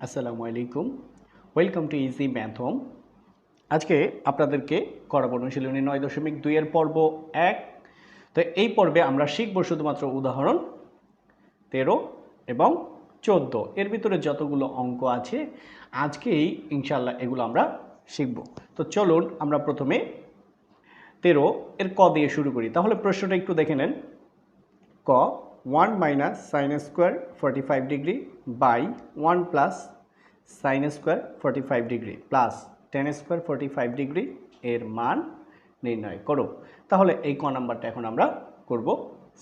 আসসালামু আলাইকুম। Welcome to easy math home. আজকে আপনাদেরকে করাবো অনুশীলনী 9.2 এর পর্ব 1। তো এই পর্বে আমরা শিখব শুধুমাত্র উদাহরণ 13 এবং 14। এর ভিতরে যতগুলো অঙ্ক আছে আজকেই ইনশাআল্লাহ এগুলো আমরা শিখব। তো চলুন আমরা প্রথমে 13 এর ক দিয়ে শুরু করি। তাহলে প্রশ্নটা একটু দেখে নেন। ক 1 minus sine square 45 degree by 1 plus sine square 45 degree plus ten square 45 degree এর মান নির্ণয় করো। তাহলে এই ক নাম্বারটা এখন আমরা করব,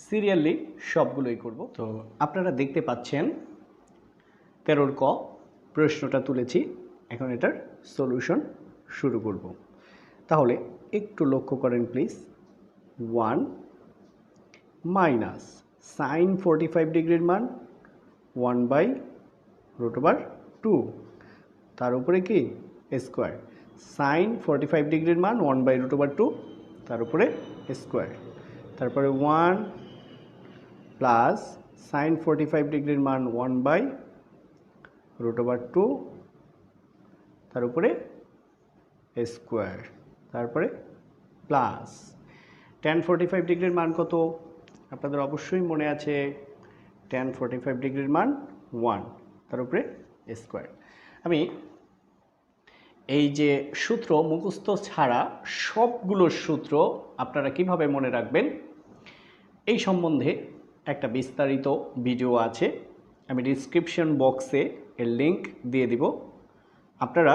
সিরিয়ালি সবগুলোই করব। তো আপনারা দেখতে পাচ্ছেন 13 ক প্রশ্নটা তুলেছি, এখন এটার সলিউশন শুরু করব। তাহলে একটু লক্ষ্য করেন প্লিজ। 1 মাইনাস সাইন 45 ডিগ্রির মান 1/√2, তার উপরে কি স্কোয়ার। সাইন 45 ডিগ্রির মান 1/√2, তার উপরে স্কোয়ার। তারপরে 1 প্লাস সাইন 45 ডিগ্রির মান 1/√2, তার উপরে স্কোয়ার। তারপরে প্লাস টেন 45 ডিগ্রির মান কত আপনাদের অবশ্যই মনে আছে, টেন 45 ডিগ্রির মান 1, তার উপরে স্কোয়ার। আমি এই যে সূত্র মুখস্থ ছাড়া সবগুলো সূত্র আপনারা কিভাবে মনে রাখবেন এই সম্বন্ধে একটা বিস্তারিত ভিডিও আছে, আমি ডিসক্রিপশন বক্সে এর লিংক দিয়ে দিব। আপনারা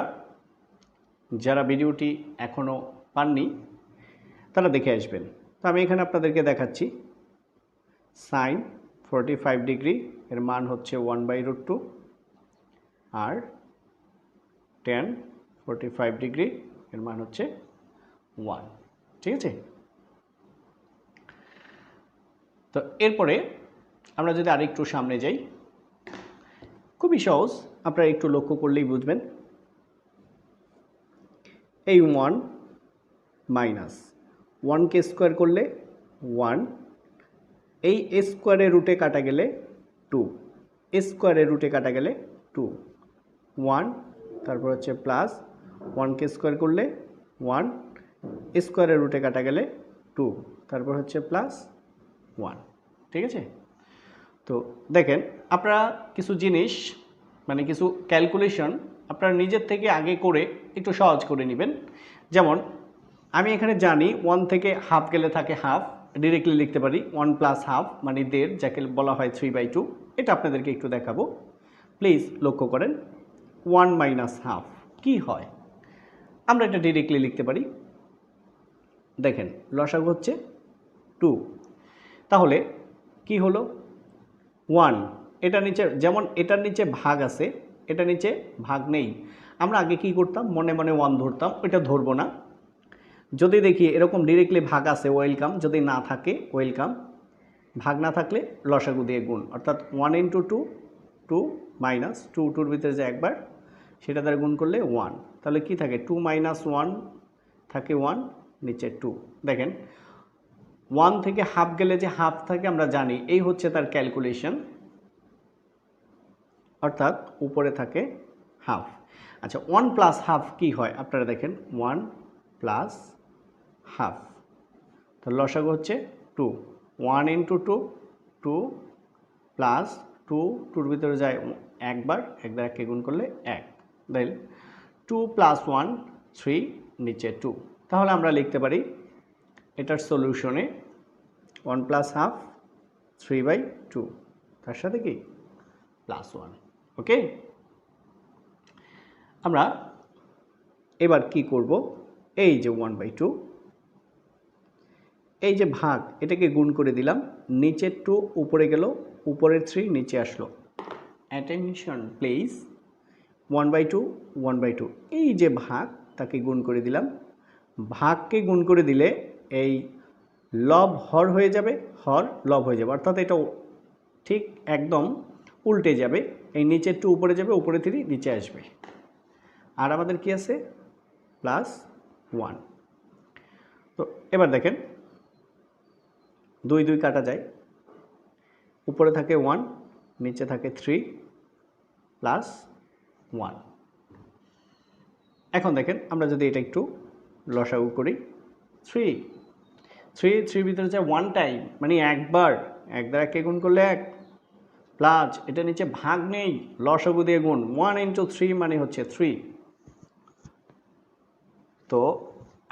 যারা ভিডিওটি এখনও পাননি তারা দেখে আসবেন। তো আমি এখানে আপনাদেরকে দেখাচ্ছি সাইন 45 ডিগ্রি এর মান হচ্ছে 1/√2 আর টেন 45 ডিগ্রি এর মান হচ্ছে 1, ঠিক আছে। তো এরপরে আমরা যদি আরেকটু সামনে যাই, খুবই সহজ, আপনারা একটু লক্ষ্য করলেই বুঝবেন। এই 1 মাইনাস 1কে স্কোয়ার করলে 1, এই স্কোয়ারের রুটে কাটা গেলে 2, স্কোয়ারের রুটে কাটা গেলে 2, 1, তারপর হচ্ছে প্লাস 1কে স্কোয়ার করলে 1, স্কোয়ারের রুটে কাটা গেলে 2, তারপর হচ্ছে প্লাস 1, ঠিক আছে। তো দেখেন আপনারা কিছু জিনিস মানে কিছু ক্যালকুলেশন আপনারা নিজের থেকে আগে করে একটু সহজ করে নেবেন। যেমন আমি এখানে জানি 1 থেকে হাফ গেলে থাকে হাফ, ডিরেক্টলি লিখতে পারি 1 প্লাস হাফ মানে 1.5, যাকে বলা হয় 3/2। এটা আপনাদেরকে একটু দেখাবো, প্লিজ লক্ষ্য করেন। 1 মাইনাস হাফ কী হয়, আমরা এটা ডিরেক্টলি লিখতে পারি। দেখেন লসাগু হচ্ছে 2, তাহলে কি হলো 1, এটা নিচে যেমন এটার নিচে ভাগ আছে, এটা নিচে ভাগ নেই। আমরা আগে কি করতাম, মনে মনে 1 ধরতাম, ওইটা ধরবো না। যদি দেখি এরকম ডিরেক্টলি ভাগ আছে ওয়েলকাম, যদি না থাকে ওয়েলকাম, ভাগ না থাকলে লসাগু দিয়ে গুণ, অর্থাৎ 1 × 2 2 মাইনাস 2 2-র ভিতরে যে একবার সেটা দ্বারা গুণ করলে 1, তাহলে কি থাকে 2 মাইনাস 1 থাকে 1, নিচে 2। দেখেন 1 থেকে হাফ গেলে যে হাফ থাকে আমরা জানি, এই হচ্ছে তার ক্যালকুলেশন, অর্থাৎ উপরে থাকে হাফ। আচ্ছা 1 প্লাস হাফ কী হয় আপনারা দেখেন, 1 প্লাস হাফ, তো লসাগু হচ্ছে 2, 1 × 2 2 প্লাস 2 2-র ভিতরে যায় একবার, এক দ্বারা কে গুণ করলে 1, দেন 2 প্লাস 1 3, নিচে 2। তাহলে আমরা লিখতে পারি এটার সলিউশনে 1 প্লাস হাফ 3/2, তার সাথে কি প্লাস 1, ওকে। আমরা এবার কি করব, এই যে 1/2, এই যে ভাগ এটাকে গুণ করে দিলাম, নিচের 2 উপরে গেল, উপরের 3 নিচে আসলো। অ্যাটেনশন প্লিজ, 1/2 1/2, এই যে ভাগ তাকে গুণ করে দিলাম। ভাগকে গুণ করে দিলে এই লব হর হয়ে যাবে, হর লব হয়ে যাবে, অর্থাৎ এটা ঠিক একদম উল্টে যাবে। এই নিচের 2 উপরে যাবে, উপরে 3 নিচে আসবে, আর আমাদের কি আছে প্লাস 1। তো এবার দেখেন 2 2 কাটা যায়, উপরে থাকে 1, নিচে থাকে 3 প্লাস 1। এখন দেখেন আমরা যদি এটা একটু লসাগু করি 3 ভিতরে যায় 1 টাইম, মানে একবার, 1 দ্বারা কে গুণ করলে 1, প্লাস এটা নিচে ভাগ নেই, লসাগু দিয়ে গুণ, 1 × 3 মানে হচ্ছে 3। তো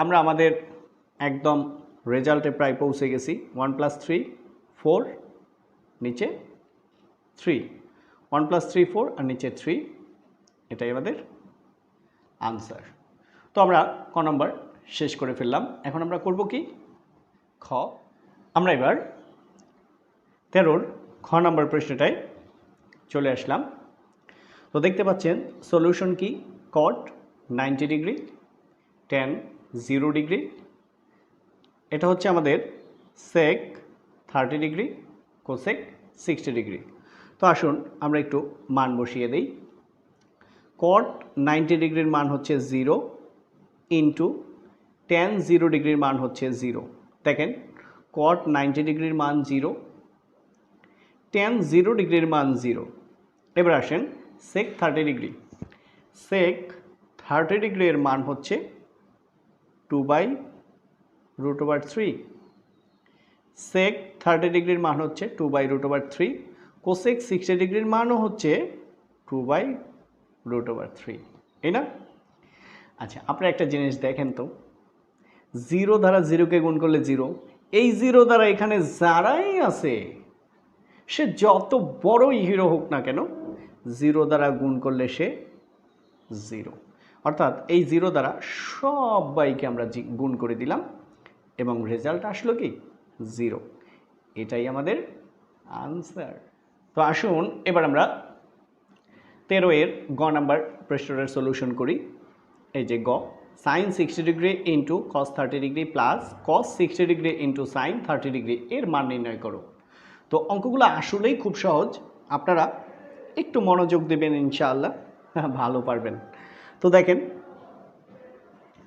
আমরা আমাদের একদম রেজাল্টে প্রায় পৌঁছে গেছি। 1 + 3 4, নিচে 3, 1 + 3 4 আর নিচে 3, এটাই আমাদের আনসার। তো আমরা ক নম্বর শেষ করে ফেললাম। এখন আমরা করব কি, খ। আমরা এবার 13-র খ নম্বর প্রশ্নটায় চলে আসলাম। তো দেখতে পাচ্ছেন সলিউশন কি, cot 90 ডিগ্রি, tan 0 ডিগ্রি, এটা হচ্ছে আমাদের sec 30 ডিগ্রি, cosec 60 ডিগ্রি। তো আসুন আমরা একটু মান বসিয়ে দিই। cot 90 ডিগ্রির মান হচ্ছে 0 ইন্টু tan 0 ডিগ্রির মান হচ্ছে 0। দেখেন cot 90 ডিগ্রির মান 0, tan 0 ডিগ্রির মান 0। এবার আসেন sec 30 ডিগ্রি, sec 30 ডিগ্রির মান হচ্ছে 2/√3, sec 30 ডিগ্রির মান হচ্ছে 2/√3, cosec 60 ডিগ্রির মানও হচ্ছে 2/√3, এই না? আচ্ছা, আপনারা একটা জিনিস দেখেন তো, 0 দ্বারা 0কে গুণ করলে 0, এই 0 দ্বারা এখানে যারাই আছে সে যত বড়ই হিরো হোক না কেন, 0 দ্বারা গুণ করলে সে 0, অর্থাৎ এই 0 দ্বারা সবাইকে আমরা গুণ করে দিলাম এবং রেজাল্ট আসলো কি 0। এটাই আমাদের আনসার। তো আসুন এবার আমরা 13-এর গ নাম্বার প্রশ্নের সলিউশন করি। এই যে গ, sin 60 degree into cos 30 degree plus cos 60 degree into sin 30 degree এর মান নির্ণয় করো। তো অঙ্কগুলো আসলেই খুব সহজ, আপনারা একটু মনোযোগ দেবেন, ইনশাআল্লাহ ভালো পারবেন। তো দেখেন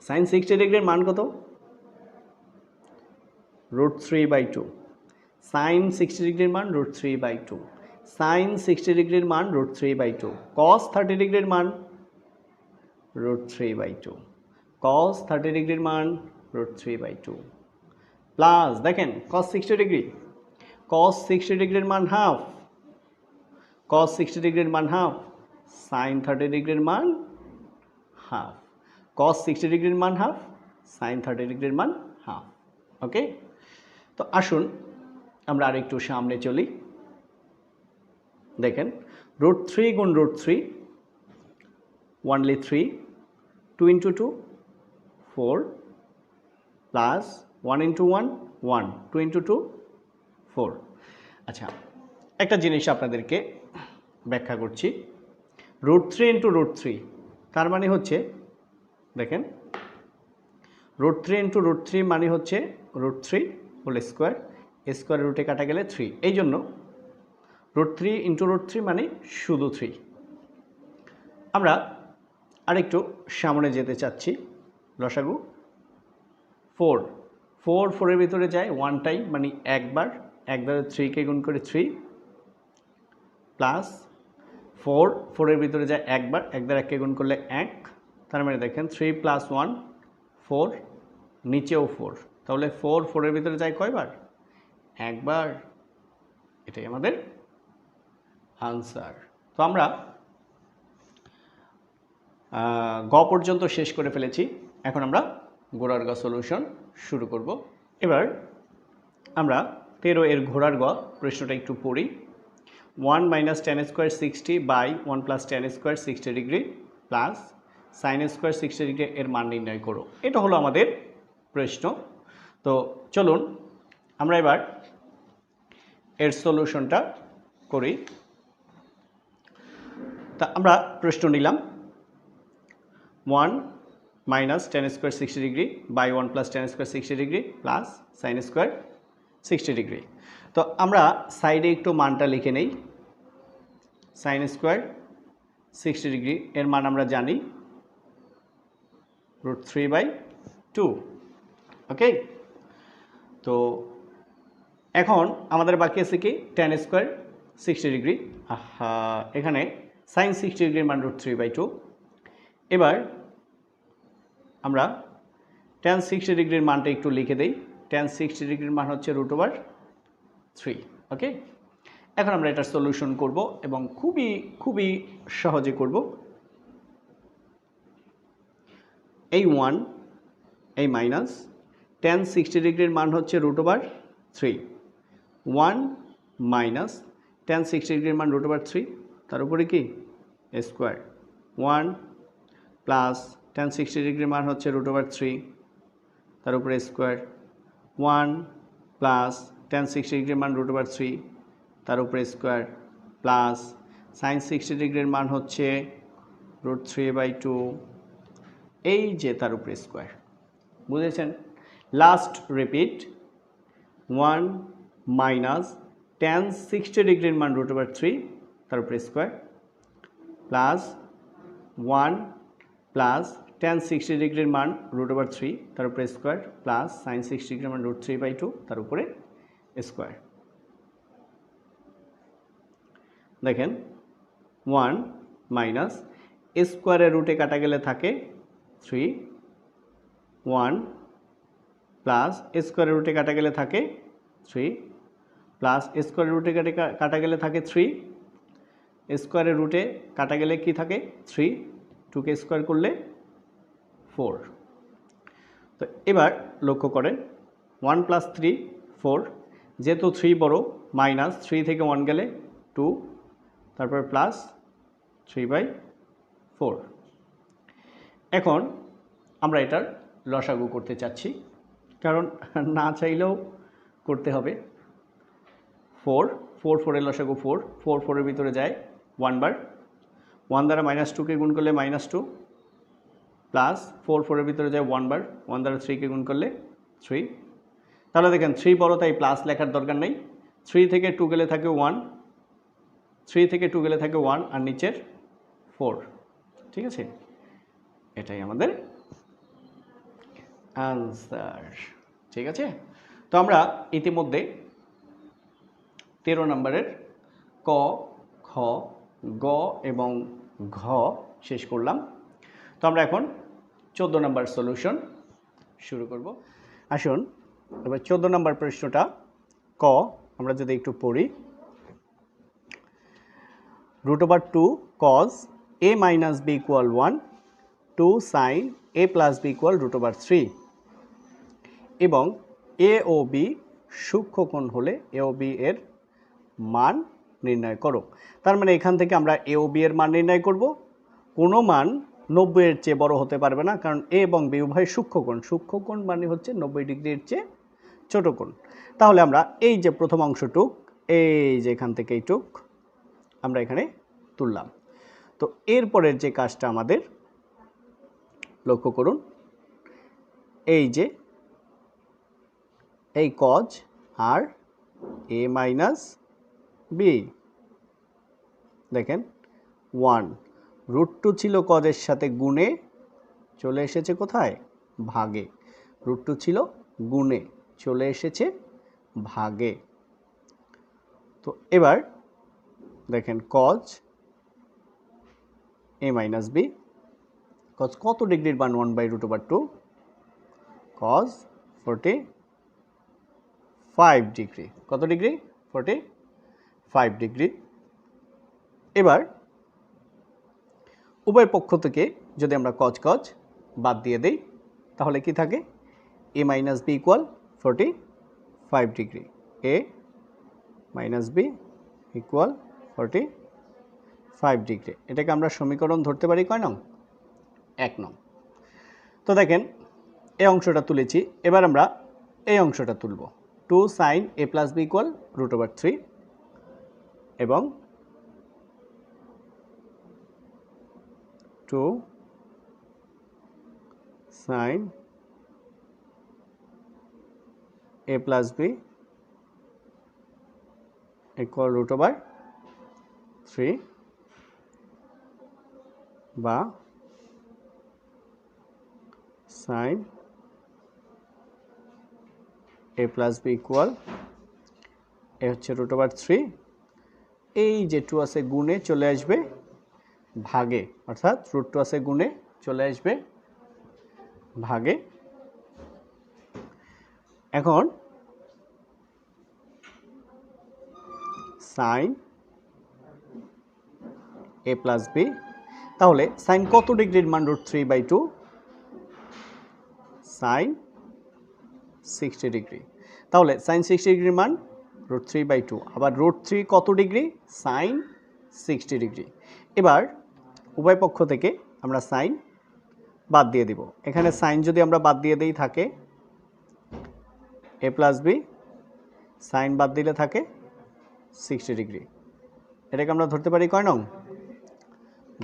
sin 60 ডিগ্রির মান কত, √3/2, sin 60 ডিগ্রির মান √3/2, sin 60 ডিগ্রির মান √3/2, cos 30 ডিগ্রির মান √3/2, cos 30 ডিগ্রির মান √3/2, প্লাস দেখেন cos 60 ডিগ্রি, cos 60 ডিগ্রির মান হাফ, cos 60 ডিগ্রির মান হাফ, sin 30 ডিগ্রির মান হাফ, cos 60 ডিগ্রির মান হাফ, sin 30 ডিগ্রির মান হাফ। ওকে, তো আসুন আমরা আরেকটু সামনে চলি। দেখেন √3 গুণ √3 only 3, 2 × 2 4, প্লাস 1 × 1 1, 2 × 2 4। আচ্ছা, একটা জিনিস আপনাদেরকে ব্যাখ্যা করছি। √3 × √3 তার মানে হচ্ছে, দেখেন √3 × √3 মানে হচ্ছে √3 হোল স্কোয়ার, স্কোয়ার রুটে কাটা গেলে 3, এই জন্য √3 × √3 মানে শুধু 3। আমরা আরেকটু সামনে যেতে চাচ্ছি। লসাগু 4, 4 এর ভিতরে যায় 1 টাইম, মানে একবার, 1 দ্বারা 3কে গুণ করে 3, প্লাস 4 এর ভিতরে যায় একবার, 1 দ্বারা 1কে গুণ করলে 1, তার মানে দেখেন 3 + 1 4, নিচেও 4, তাহলে 4 এর ভিতরে যায় কয়বার, একবার। এটাই আমাদের আনসার। তো আমরা গ পর্যন্ত শেষ করে ফেলেছি, এখন আমরা ঘোড়ার গ সলিউশন শুরু করব। এবার আমরা 13-এর ঘোড়ার গ প্রশ্নটা একটু পড়ি। 1 - tan² 60/1 + tan² 60 degree plus sin² 60 degree এর মান নির্ণয় করো, এটা হলো আমাদের প্রশ্ন। তো চলুন আমরা এবার এর সলিউশনটা করি। তা আমরা প্রশ্ন নিলাম 1 - tan² 60 degree by 1 + tan² 60 degree plus sin² 60 degree. তো আমরা সাইডে একটু মানটা লিখে নেই। sin² 60 ডিগ্রি এর মান আমরা জানি √3/2। ওকে, তো এখন আমাদের বাকি আছে কি tan² 60 ডিগ্রি। এখানে সাইন 60 ডিগ্রির মান √3/2। এবার আমরা tan 60 ডিগ্রির মানটা একটু লিখে দেই। tan 60 ডিগ্রির মান হচ্ছে √3। ওকে, এখন আমরা এটার সলিউশন করব এবং খুবই সহজে করব। এই 1 এই মাইনাস tan 60 ডিগ্রির মান হচ্ছে √3। 1 মাইনাস tan 60 ডিগ্রির মান √3, তার উপরে কি স্কোয়ার। 1 প্লাস tan 60 ডিগ্রির মান হচ্ছে √3, তার উপরে স্কোয়ার। 1 প্লাস tan 60 ডিগ্রির মান √3, তার উপরে স্কোয়ার, প্লাস সাইন 60 ডিগ্রির মান হচ্ছে √3/2, এই যে তার উপরে স্কোয়ার। বুঝেছেন? লাস্ট রিপিট, 1 মাইনাস tan 60 ডিগ্রির মান √3, তার উপরে স্কোয়ার, প্লাস 1 প্লাস tan 60 ডিগ্রির মান √3, তার উপরে স্কোয়ার, প্লাস সাইন 60 ডিগ্রির মান √3/2, তার উপরে স্কোয়ার। দেখেন 1 মাইনাস স্কোয়ারের রুটে কাটা গেলে থাকে 3, 1 প্লাস স্কোয়ারের রুটে কাটা গেলে থাকে 3, প্লাস স্কোয়ারের রুটে কাটা গেলে থাকে 3, স্কোয়ারের রুটে কাটা গেলে কি থাকে 3, 2কে স্কোয়ার করলে 4। তো এবার লক্ষ্য করেন 1 প্লাস 3 4, যেহেতু 3 বড়, মাইনাস 3 থেকে 1 গেলে 2, তারপর প্লাস 3/4। এখন আমরা এটার লসাগু করতে চাচ্ছি, কারণ না চাইলেও করতে হবে। 4 4 এর লসাগু 4, 4 4 এর ভিতরে যায় 1 বার, 1 দ্বারা -2কে গুণ করলে -2, প্লাস 4 4 এর ভিতরে যায় 1 বার, 1 দ্বারা 3কে গুণ করলে 3। তাহলে দেখেন 3 বড়, তাই প্লাস লেখার দরকার নেই। 3 থেকে 2 গেলে থাকে 1, 3 থেকে 2 গেলে থাকে 1, আর নিচের 4। ঠিক আছে, এটাই আমাদের আনসার। ঠিক আছে, তো আমরা ইতিমধ্যে 13 নম্বরের ক, খ, গ এবং ঘ শেষ করলাম। তো আমরা এখন 14 নম্বর সলিউশন শুরু করব। আসুন এবার 14 নম্বর প্রশ্নটা ক আমরা যদি একটু পড়ি। √2 cos a minus b equal 1, 2 sin a plus b equal √3 এবং a ও b সূক্ষ্মকোণ হলে a ও b এর মান নির্ণয় করো। তার মানে এখান থেকে আমরা a ও b এর মান নির্ণয় করব। কোনো মান 90 এর চেয়ে বড় হতে পারবে না, কারণ a এবং b উভয় সূক্ষ্মকোণ। সূক্ষ্মকোণ মানে হচ্ছে 90 ডিগ্রির চেয়ে ছোট কোণ। তাহলে আমরা এই যে প্রথম অংশটুক, এই যে এখান থেকে এইটুক আমরা এখানে তুললাম। তো এরপরের যে কাজটা আমাদের লক্ষ্য করুন, এই যে এই cos আর a মাইনাস b, দেখেন 1 √2 ছিল cos এর সাথে গুণে, চলে এসেছে কোথায় ভাগে। √2 ছিল গুণে, চলে এসেছে ভাগে। তো এবার দেখেন cos a minus b, cos কত ডিগ্রির মান 1/√2, cos 45 ডিগ্রি। কত ডিগ্রি? 45 ডিগ্রি। এবার উভয় পক্ষ থেকে যদি আমরা cos বাদ দিয়ে দেই, তাহলে কি থাকে a minus b equal 45 degree. a minus b equal 45 degree. এটাকে আমরা সমীকরণ ধরতে পারি কয় নং? 1 নং। তো দেখেন এই অংশটা তুলেছি, এবার আমরা এই অংশটা তুলব। 2 sin a plus b equal √3 এবং 2 sin a plus b equal √3 বা sin a plus b equal, এ হচ্ছে √3, এই যে 2 আছে গুণে চলে আসবে ভাগে, অর্থাৎ √2 আছে গুণে চলে আসবে ভাগে। এখন সাইন a প্লাস বি, তাহলে সাইন কত ডিগ্রির মান √3/2? Sign 60 degree. তাহলে সাইন 60 ডিগ্রির মান √3/2, আবার √3 কত ডিগ্রি? Sign 60 degree. এবার উভয় পক্ষ থেকে আমরা সাইন বাদ দিয়ে দিব। এখানে সাইন যদি আমরা বাদ দিয়ে দিই থাকে a প্লাস বি, সাইন বাদ দিলে থাকে 60 ডিগ্রি। এটাকে আমরা ধরতে পারি কয় নং?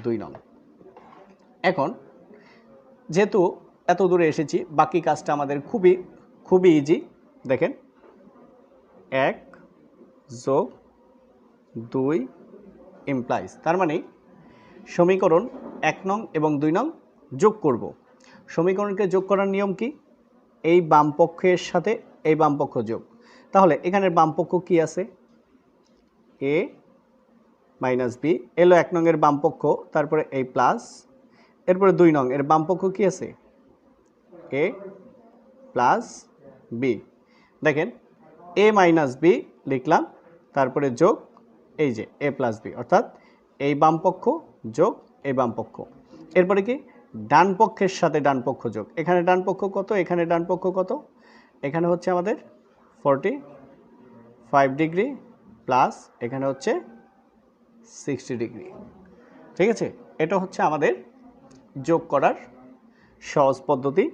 2 নং। এখন যেহেতু এত দূরে এসেছি, বাকি কাজটা আমাদের খুবই ইজি। দেখেন 1 যোগ 2 ইমপ্লাইজ, তার মানে সমীকরণ 1 নং এবং 2 নং যোগ করব। সমীকরণকে যোগ করার নিয়ম কি? এই বাম পক্ষের সাথে এই বাম পক্ষ যোগ। তাহলে এখানের বাম পক্ষ কি আছে? a মাইনাস বি, এলো 1 নং এর বাম পক্ষ, তারপরে এই প্লাস, এরপরে 2 নং এর বাম পক্ষ কি আছে? a plus B. দেখেন a মাইনাস বি লিখলাম, তারপরে যোগ এই যে a প্লাস বি, অর্থাৎ এই বাম পক্ষ যোগ এই বাম পক্ষ। এরপরে কি? ডান পক্ষের সাথে ডান পক্ষ যোগ। এখানে ডান পক্ষ কত? এখানে ডান পক্ষ কত? এখানে হচ্ছে আমাদের 45 ডিগ্রি প্লাস এখানে হচ্ছে 60 ডিগ্রি। ঠিক আছে, এটা হচ্ছে আমাদের যোগ করার সহজ পদ্ধতি।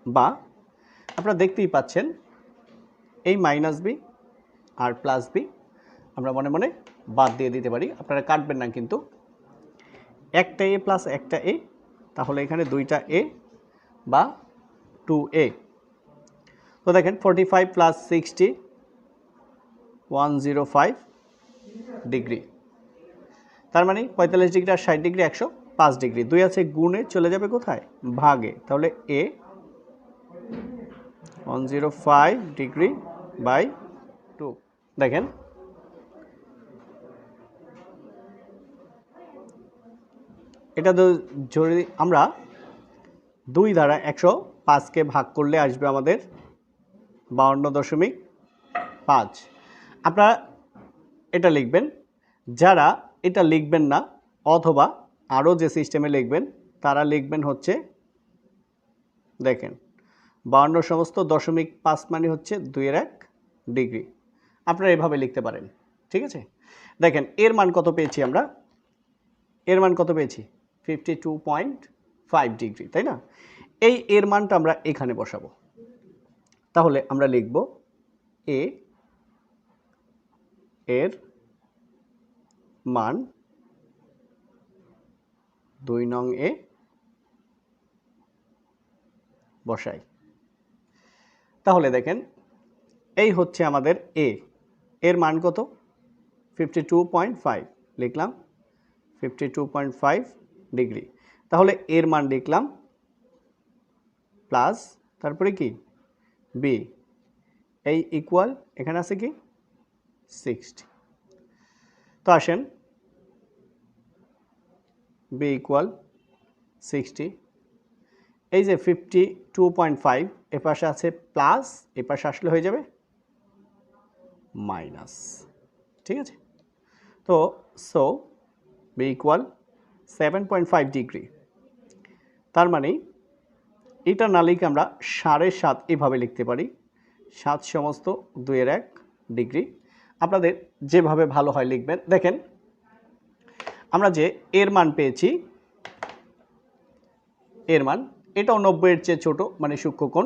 বা আপনারা দেখতেই পাচ্ছেন এই মাইনাস বি আর প্লাস বি আমরা মনে মনে বাদ দিয়ে দিতে পারি, আপনারা কাটবেন না কিন্তু। একটা এ প্লাস একটা এ, তাহলে এখানে 2টা এ বা 2a। তো দেখেন 45 প্লাস 60 105 ডিগ্রি, তার মানে 45 ডিগ্রি আর 60 ডিগ্রি 105 ডিগ্রি। 2 আছে গুণে চলে যাবে কোথায়? ভাগে। তাহলে a 105 ডিগ্রি বাই 2। দেখেন এটা যদি আমরা 2 দ্বারা 105কে ভাগ করলে আসবে আমাদের 52.5। আপনারা এটা লিখবেন। যারা এটা লিখবেন না অথবা আরও যে সিস্টেমে লিখবেন তারা লিখবেন হচ্ছে, দেখেন 52 সমস্ত 0.5 মানে হচ্ছে 2-এর 1 ডিগ্রি। আপনারা এভাবে লিখতে পারেন। ঠিক আছে, দেখেন এর মান কত পেয়েছি আমরা? এর মান কত পেয়েছি? 52.5 ডিগ্রি, তাই না? এই এর মানটা আমরা এখানে বসাবো। তাহলে আমরা লিখব a এর মান 2 নং এ বসাই। তাহলে দেখেন এই হচ্ছে আমাদের a, এর মান কত? 52.5 লিখলাম, 52.5 ডিগ্রি। তাহলে এর মান লিখলাম প্লাস, তারপরে কি b, এই ইকুয়াল এখানে আছে কি 60। তো আসেন b ইকুয়াল 60, এই যে 52.5 এ পাশে আছে প্লাস, এ পাশে আসলে হয়ে যাবে মাইনাস। ঠিক আছে, তো সো b ইকুয়াল 7.5 ডিগ্রি। তার মানে এটা না লিখে আমরা 7.5 এভাবে লিখতে পারি, 7 সমস্ত 2-এর 1 ডিগ্রি। আপনাদের যেভাবে ভালো হয় লিখবেন। দেখেন আমরা যে এর মান পেয়েছি, এর মান এটাও 90-এর চেয়ে ছোট মানে সূক্ষ্মকোণ।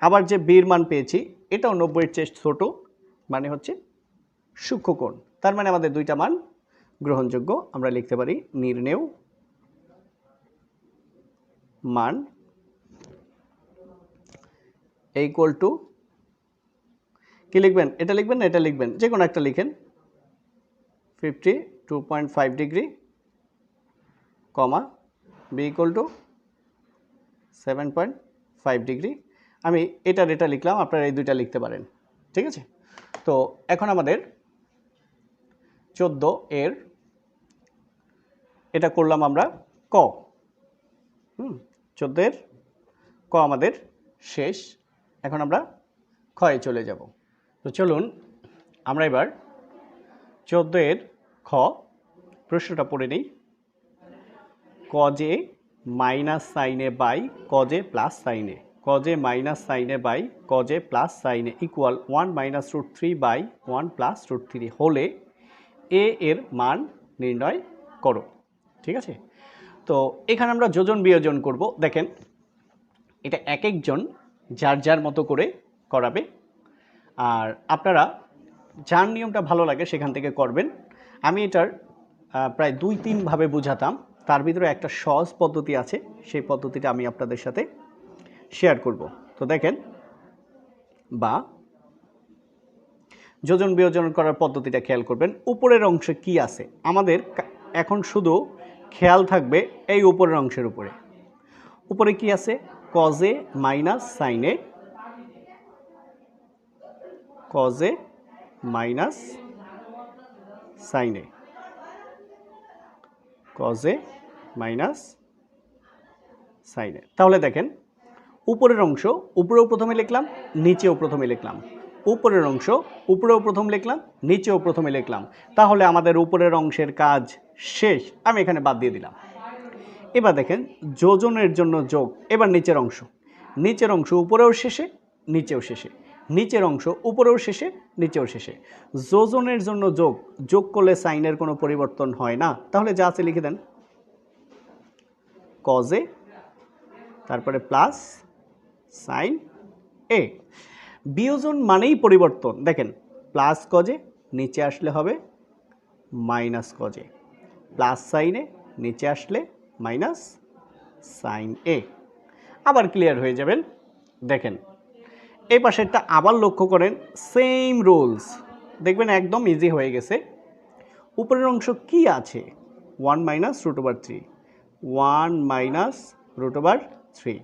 আবার যে বির মান পেয়েছি এটাও 90-এর চেয়ে ছোট মানে হচ্ছে সূক্ষ্মকোণ। তার মানে আমাদের দুইটা মান গ্রহণযোগ্য। আমরা লিখতে পারি নির্ণেয় মান ইকুয়াল টু, কি লিখবেন? এটা লিখবেন না এটা লিখবেন, যে কোনো একটা লিখেন, 52.5 degree comma b equal to 7.5 degree. আমি এটা লিখলাম, আপনারা এই দুইটা লিখতে পারেন। ঠিক আছে, তো এখন আমাদের 14 এর এটা করলাম আমরা ক। 14 ক আমাদের শেষ। এখন আমরা খয়ে চলে যাব। তো চলুন আমরা এবার 14 খ প্রশ্নটা পড়ে নিই। Cos A minus sin A by cos A plus sin A, cos A minus sin A by cos A plus sin A equal 1 minus root 3 by 1 plus root 3 হলে এ এর মান নির্ণয় করো। ঠিক আছে, তো এখানে আমরা যোজন বিয়োজন করব। দেখেন এটা এক একজন যার যার মতো করে করাবে, আর আপনারা যার নিয়মটা ভালো লাগে সেখান থেকে করবেন। আমি এটার প্রায় 2-3 ভাবে বুঝাতাম, তার ভিতরে একটা সহজ পদ্ধতি আছে, সেই পদ্ধতিটা আমি আপনাদের সাথে শেয়ার করব। তো দেখেন, বা যোজন বিয়োজন করার পদ্ধতিটা খেয়াল করবেন। উপরের অংশে কি আছে আমাদের এখন শুধু খেয়াল থাকবে এই উপরের অংশের উপরে। উপরে কি আছে? কজে মাইনাস সাইনে, কজে মাইনাস সাইনে, কজে মাইনাস সাইনে। তাহলে দেখেন উপরের অংশ উপরেও প্রথমে লিখলাম, নিচেও প্রথমে লিখলাম, উপরের অংশ উপরেও প্রথম লিখলাম, নিচেও প্রথমে লিখলাম। তাহলে আমাদের উপরের অংশের কাজ শেষ, আমি এখানে বাদ দিয়ে দিলাম। এবার দেখেন যোজনের জন্য যোগ, এবার নিচের অংশ, নিচের অংশ উপরেও শেষে নিচেও শেষে, নিচের অংশ উপরেও শেষে নিচেও শেষে। যোজনের জন্য যোগ, যোগ করলে সাইনের কোনো পরিবর্তন হয় না, তাহলে যা আছে লিখে দেন কজে, তারপরে প্লাস সাইন এ। বিয়োজন মানেই পরিবর্তন। দেখেন প্লাস কজে নিচে আসলে হবে মাইনাস কজে, প্লাস সাইনে নিচে আসলে মাইনাস সাইন এ। আবার ক্লিয়ার হয়ে যাবেন। দেখেন এই পাশেরটা আবার লক্ষ্য করেন, সেম রুলস, দেখবেন একদম ইজি হয়ে গেছে। উপরের অংশ কি আছে? 1 minus root over 3, 1 minus root over 3,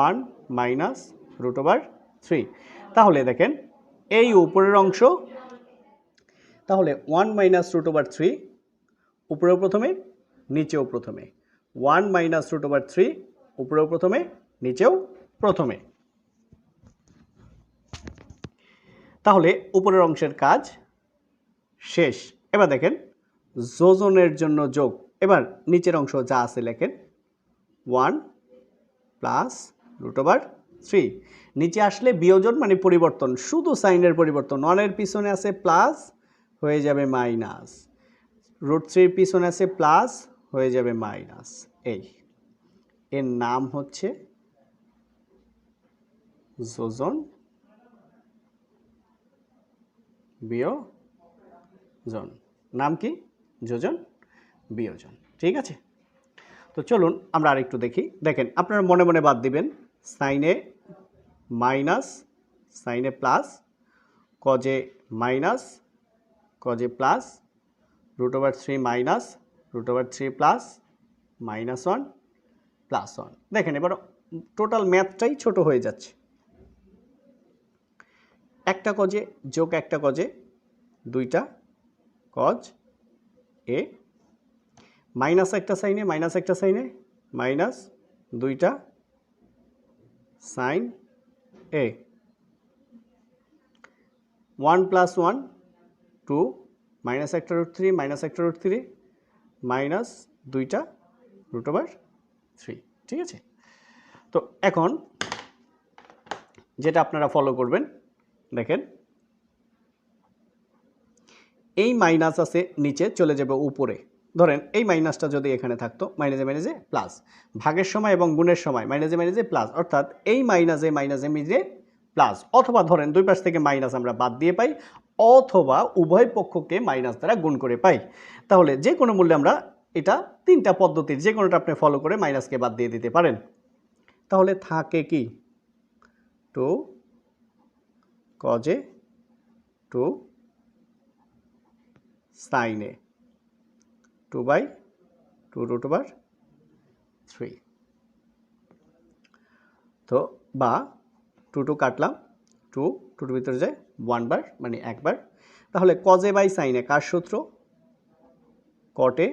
1 minus root over 3। তাহলে দেখেন এই উপরের অংশ, তাহলে 1 মাইনাস রুট ওভার 3 উপরেও প্রথমে নিচেও প্রথমে, 1 মাইনাস রুট ওভার 3 উপরেও প্রথমে নিচেও প্রথমে। তাহলে উপরের অংশের কাজ শেষ। এবার দেখেন যোজনের জন্য যোগ, এবার নিচের অংশ যা আছে লেখেন 1 প্লাস রুট ওভার 3। নিচে আসলে বিয়োজন মানে পরিবর্তন, শুধু সাইনের পরিবর্তন। 1-এর পিছনে আছে প্লাস, হয়ে যাবে মাইনাস, রুট 3-এর পিছনে আছে প্লাস, হয়ে যাবে মাইনাস। এই এর নাম হচ্ছে যোজন বিয়োজন। নাম কি? যোজন বিয়োজন। ঠিক আছে, তো চলুন আমরা আরেকটু দেখি। দেখেন আপনারা মনে মনে বাদ দিবেন, sin A minus sin A plus, cos A minus cos A plus, root over 3 minus root over 3 plus minus 1 plus 1। দেখেন এবার টোটাল ম্যাথটাই ছোট হয়ে যাচ্ছে। একটা কজে যোগ একটা কজে, দুইটা কজ এ, মাইনাস একটা সাইনে মাইনাস একটা সাইনে, মাইনাস দুইটা সাইন এ, 1 প্লাস 1 2, মাইনাস একটা রুট 3 মাইনাস একটা রুট 3, মাইনাস দুইটা রুট ওভার 3। ঠিক আছে, তো এখন যেটা আপনারা ফলো করবেন, দেখেন এই মাইনাস আছে নিচে চলে যাবে উপরে। ধরেন এই মাইনাসটা যদি এখানে থাকতো, মাইনাসে মাইনাসে প্লাস, ভাগের সময় এবং গুণের সময় মাইনাসে মাইনাসে প্লাস, অর্থাৎ এই মাইনাসে মাইনাসে মিলে প্লাস। অথবা ধরেন দুই পাশ থেকে মাইনাস আমরা বাদ দিয়ে পাই, অথবা উভয় পক্ষকে মাইনাস দ্বারা গুণ করে পাই। তাহলে যে কোনো মূল্যে আমরা এটা তিনটা পদ্ধতির যে কোনোটা আপনি ফলো করে মাইনাসকে বাদ দিয়ে দিতে পারেন। তাহলে থাকে কি 2 কজে 2 সাইনে 2/2 রুট ওভার 3। তো বা 2 কাটলাম, 2 ভিতরে যায় 1 বার মানে একবার। তাহলে কজে বাই সাইনে কার সূত্র? কটে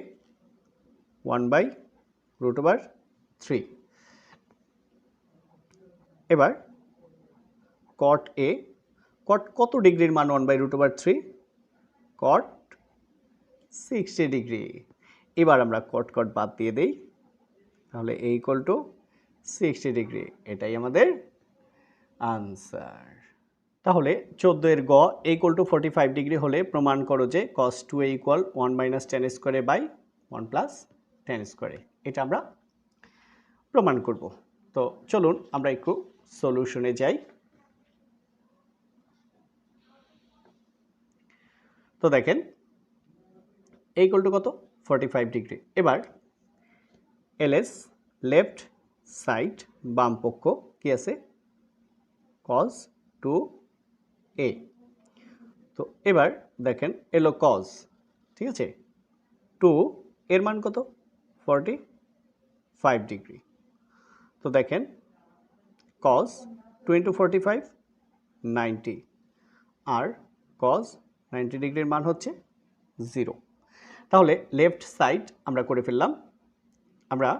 1/√3। এবার cot A, cot কত ডিগ্রির মান 1/√3? cot 60 degree. এবার আমরা cot বাদ দিয়ে দেই, তাহলে A = 60 ডিগ্রি, এটাই আমাদের আনসার। তাহলে 14 এর গ A = 45 ডিগ্রি হলে প্রমাণ করো যে cos 2A = 1 - tan square by 1 + tan square. এটা আমরা প্রমাণ করব। তো চলুন আমরা একটু সলিউশনে যাই। তো দেখেন A = কত? 45 ডিগ্রি। এবার LS লেফট সাইড বাম পক্ষ কি আছে? cos 2A। তো এবার দেখেন এলো cos, ঠিক আছে, 2 এর মান কত? 45 ডিগ্রি। তো দেখেন cos 2 × 45 90, আর cos 90 ডিগ্রির মান হচ্ছে 0। তাহলে লেফট সাইড আমরা করে ফেললাম। আমরা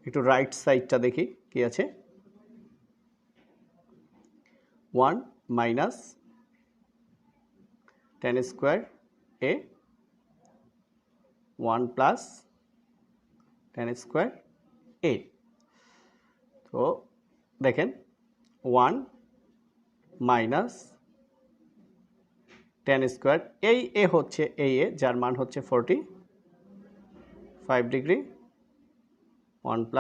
একটু রাইট সাইডটা দেখি কি আছে। 1 - tan square A 1 + tan square A। তো দেখেন 1 - tan স্কয়ার এই A হচ্ছে এই A, যার মান হচ্ছে 45 ডিগ্রি, 1 +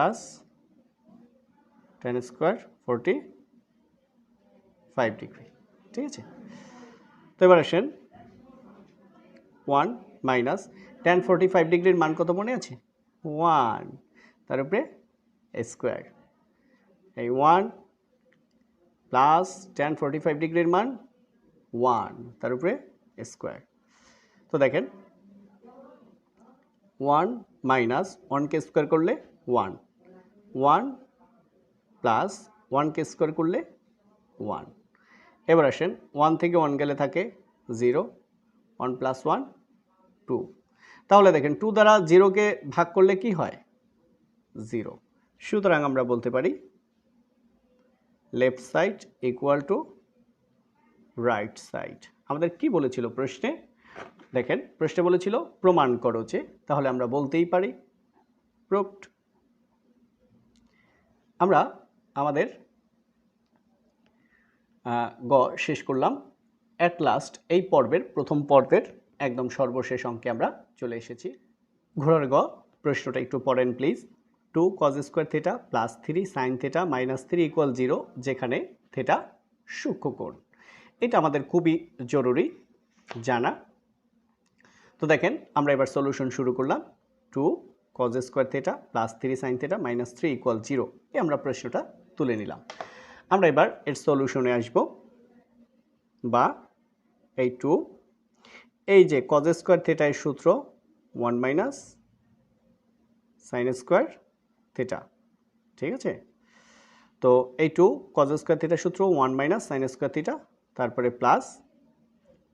tan স্কয়ার 45 ডিগ্রি, ঠিক আছে। তো এবার আসেন 1 - tan 45 ডিগ্রির মান কত মনে আছে? 1, তার উপরে স্কয়ার, এই 1 প্লাস tan 45 ডিগ্রির মান 1, তার উপরে স্কয়ার। তো দেখেন 1 - 1 কে স্কয়ার করলে 1, 1 প্লাস 1 কে স্কয়ার করলে 1। এবার আসেন 1 থেকে 1 গেলে থাকে 0, 1 + 1 2। তাহলে দেখেন 2 দ্বারা 0 কে ভাগ করলে কি হয়? 0। সুতরাং আমরা বলতে পারি লেফট সাইড = রাইট সাইড। আমাদের কি বলেছিল প্রশ্নে? দেখেন প্রশ্নে বলেছিল প্রমাণ করো যে, তাহলে আমরা বলতেই পারি প্রুভড। আমরা আমাদের গ শেষ করলাম। অ্যাট লাস্ট এই পর্বের প্রথম পর্বের একদম সর্বশেষ অঙ্কে আমরা চলে এসেছি। ঘোড়ার গ প্রশ্নটা একটু পড়েন please. 2 cos square theta plus 3 sin theta minus 3 = 0, যেখানে থিটা সূক্ষ্মকোণ। এটা আমাদের খুবই জরুরি জানা। তো দেখেন আমরা এবার সলিউশন শুরু করলাম। 2 cos square theta plus 3 sin theta minus 3 = 0, এই আমরা প্রশ্নটা তুলে নিলাম। আমরা এবার এর সলিউশনে আসব, বা এই 2 এই যে cos স্কয়ার থিটা এর সূত্র 1 - sin স্কয়ার থিটা, ঠিক আছে। তো এই 2 cos স্কয়ার থিটার সূত্র 1 - sin স্কয়ার থিটা, তারপরে প্লাস,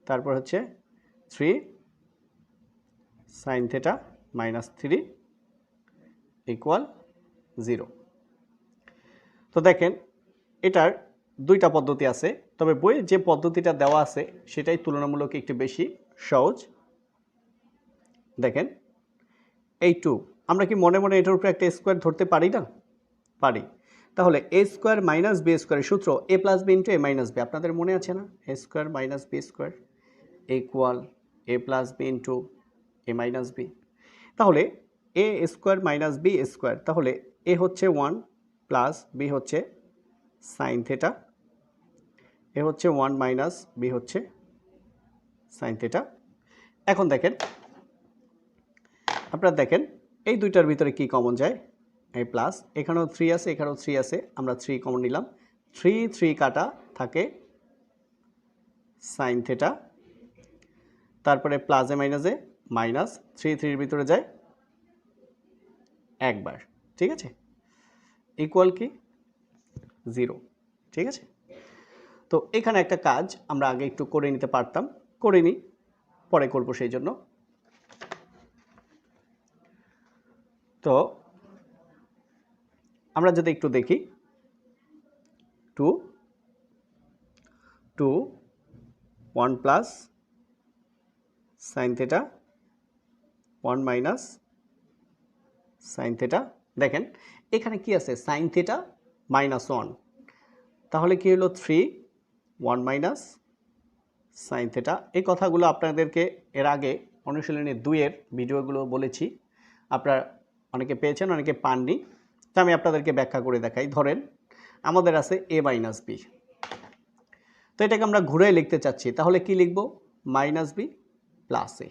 তারপর হচ্ছে 3 sin থিটা মাইনাস 3 = 0। তো দেখেন এটার দুইটা পদ্ধতি আছে, তবে বইয়ে যে পদ্ধতিটা দেওয়া আছে সেটাই তুলনামূলক একটু বেশি সহজ। দেখেন এই 2 আমরা কি মনে মনে এটার উপরে একটা স্কয়ার ধরতে পারি না? পারি। তাহলে a স্কয়ার মাইনাস b স্কয়ারের সূত্র a + b * a - b, আপনাদের মনে আছে না? a square minus b square = a + b * a - b। তাহলে a square minus b square, তাহলে a হচ্ছে 1 প্লাস b হচ্ছে sin থিটা, a হচ্ছে 1 মাইনাস b হচ্ছে sin থিটা। এখন দেখেন আপনারা দেখেন এই দুইটার ভিতরে কি কমন যায়? এই প্লাস, এখানেও 3 আছে, এখানেও 3 আছে, আমরা 3 কমন নিলাম। 3 3 কাটা থাকে sin থিটা, তারপরে প্লাসে মাইনাসে মাইনাস, 3 3 এর ভিতরে যায় একবার, ঠিক আছে, ইকুয়াল কি 0, ঠিক আছে। তো এখানে একটা কাজ আমরা আগে একটু করে নিতে পারতাম, করে নিই, পরে করব সেই জন্য। তো আমরা যদি একটু দেখি 2 2 1 plus sine theta 1 minus sine theta. দেখেন এখানে কি আছে, সাইন থিটা -1, তাহলে কি হলো 3 1 মাইনাস সাইন থিটা। এই কথাগুলো আপনাদেরকে এর আগে অনুশীলনী 2 এর ভিডিওগুলো বলেছি, আপনারা অনেকে পেয়েছেন অনেকে পাননি, তা আমি আপনাদেরকে ব্যাখ্যা করে দেখাই। ধরেন আমাদের আছে a মাইনাস বি, তো এটাকে আমরা ঘুরে লিখতে চাচ্ছি, তাহলে কি লিখব, মাইনাস বি প্লাস এ।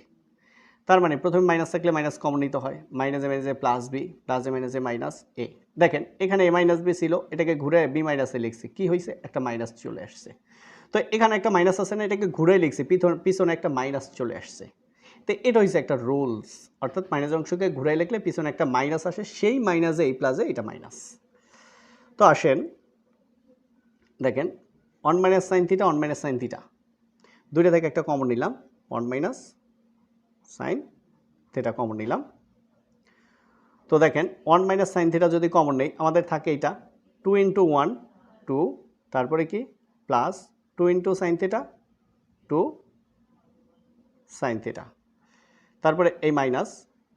তার মানে প্রথমে মাইনাস থাকলে মাইনাস কমন নিতে হয়, মাইনাস এ মাইনাস এ প্লাস বি, প্লাস এ মাইনাস এ মাইনাস এ। দেখেন এখানে এ মাইনাস বি ছিল, এটাকে ঘুরে বি মাইনাস এ লিখছি, কি হয়েছে, একটা মাইনাস চলে আসছে। তো এখানে একটা মাইনাস আছে না, এটাকে ঘুরে লিখছি, পিছনে একটা মাইনাস চলে আসছে। তো এটা হচ্ছে একটা রুলস, অর্থাৎ মাইনাস অংশকে ঘুরাই লিখলে পিছনে একটা মাইনাস আসে, সেই মাইনাসে এই প্লাসে এটা মাইনাস। তো আসেন দেখেন 1 minus sine theta 1 minus sine theta, দুইটা থেকে একটা কমন নিলাম, 1 মাইনাস সাইন থিটা কমন নিলাম। তো দেখেন 1 মাইনাস সাইন থিটা যদি কমন নেই, আমাদের থাকে এটা 2 ইন্টু 1 2, তারপরে কি plus 2 into sine theta 2 sine theta, তারপরে এই মাইনাস,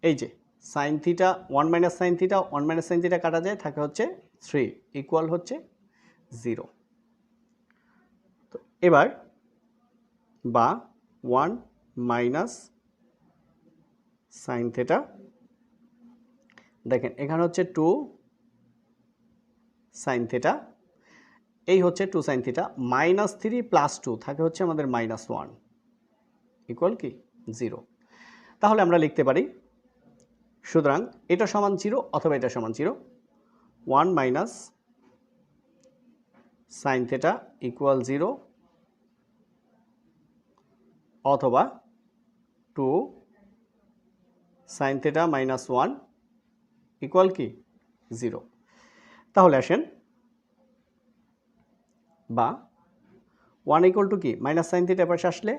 এই যে sine theta 1 minus sine theta 1 minus sine theta কাটা যায়, থাকে হচ্ছে 3 ইকুয়াল হচ্ছে 0। তো এবার বা 1 মাইনাস সাইন থিটা, দেখেন এখানে হচ্ছে 2 সাইন থিটা, এই হচ্ছে 2 সাইন থিটা, -3 প্লাস 2 থাকে হচ্ছে আমাদের -1 ইকুয়াল কি 0। তাহলে আমরা লিখতে পারি, সুতরাং এটা সমান 0 অথবা এটা সমান 0, 1 মাইনাস সাইন থিটা ইকুয়াল 0 অথবা 2 সাইন থিটা -1 ইকুয়াল কি 0। তাহলে আসেন বা 1 ইকুয়াল টু কি মাইনাস সাইন থিটা এপাশে আসলে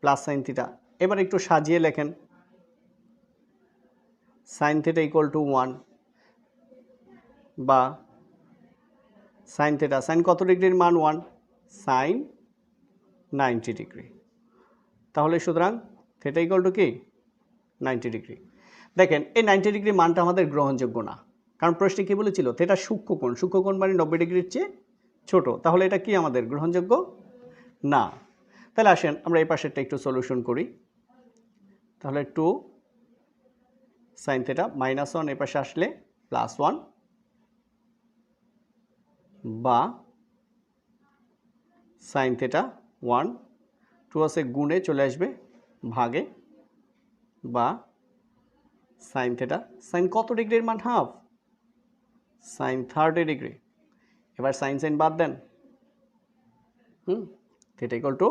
প্লাস সাইন থিটা। এবার একটু সাজিয়ে লেখেন, সাইন থিটা ইকুয়াল টু 1 বা সাইন থিটা, সাইন কত ডিগ্রির মান 1, সাইন 90 ডিগ্রি। তাহলে সুতরাং থিটা ইকুয়াল টু কি 90 ডিগ্রি। দেখেন এই 90 ডিগ্রি মানটা আমাদের গ্রহণযোগ্য না, কারণ প্রশ্নে কি বলেছিল, থিটা সূক্ষ্মকোণ, সূক্ষ্মকোণ মানে 90 ডিগ্রির চেয়ে ছোট, তাহলে এটা কি আমাদের গ্রহণযোগ্য না। তাহলে আসেন আমরা এই পাশেরটা একটু সলিউশন করি। তাহলে 2 সাইন থিটা -1 এই পাশে আসলে +1 বা সাইন থিটা 1, 2 আছে গুণে চলে আসবে ভাগে, বা সাইন থিটা, সাইন কত ডিগ্রির মান হাফ, সাইন 30 ডিগ্রি। এবার সাইন সাইন বাদ দেন, থিটা ইকুয়াল টু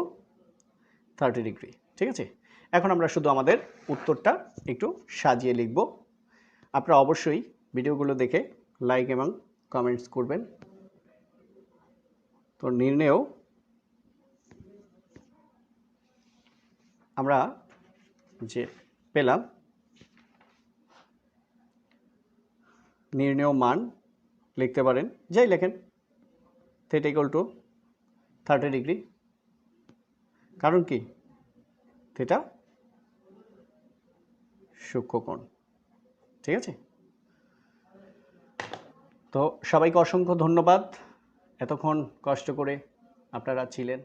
30 ডিগ্রি। ঠিক আছে, এখন আমরা শুধু আমাদের উত্তরটা একটু সাজিয়ে লিখব। আপনারা অবশ্যই ভিডিওগুলো দেখে লাইক এবং কমেন্টস করবেন। তো নির্ণেয় আমরা যে পেলাম, নির্ণেয় মান লিখতে পারেন, যাই লেখেন, থিটা ইকুয়াল টু 30 ডিগ্রি, কারণ কি থিটা সূক্ষ্মকোণ। ঠিক আছে, তো সবাইকে অসংখ্য ধন্যবাদ, এতক্ষণ কষ্ট করে আপনারা ছিলেন।